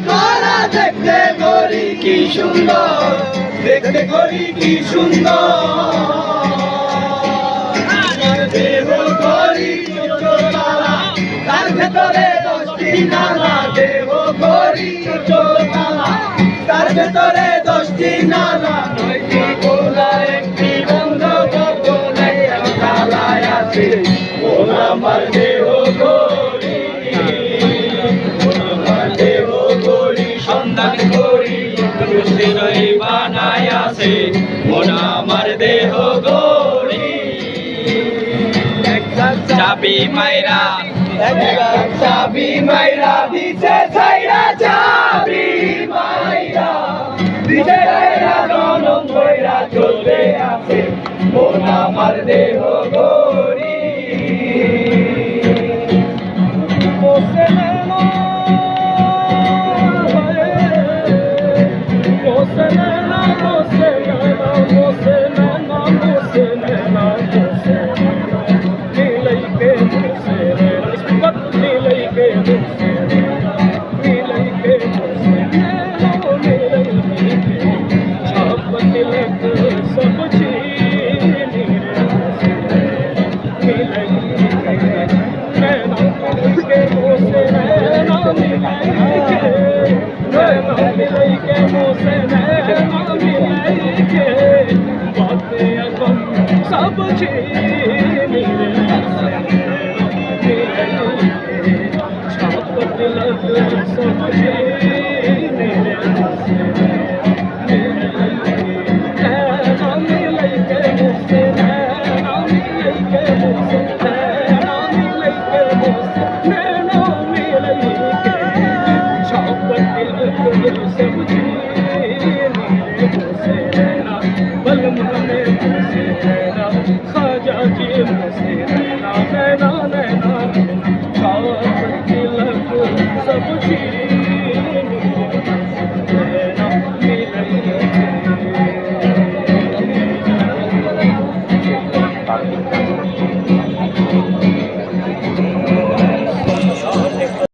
করা দেখতে করি কি সুন্দর, দেখতে করি কি সুন্দর। দেহ করি চোদ্দতলা, তার ভেতরে 10টি নালা। দেহ করি চোদ্দতলা, তার ভেতরে 10টি নালা। 9টি খোলা, 1টি বন্ধ, কত তালায় আছে মন আমার দেহ করি। দেহ করি সন্ধান করি, দুশ্চিরই বানায় আছে মন আমার দেহ করি। চাবি মাইরা, চাবি মাইরা দিছে ছাইরা, চাবি মাইরা দিছে ছাইরা, জনম কইরা চলতে আছে মন আমার দেহ করি। सब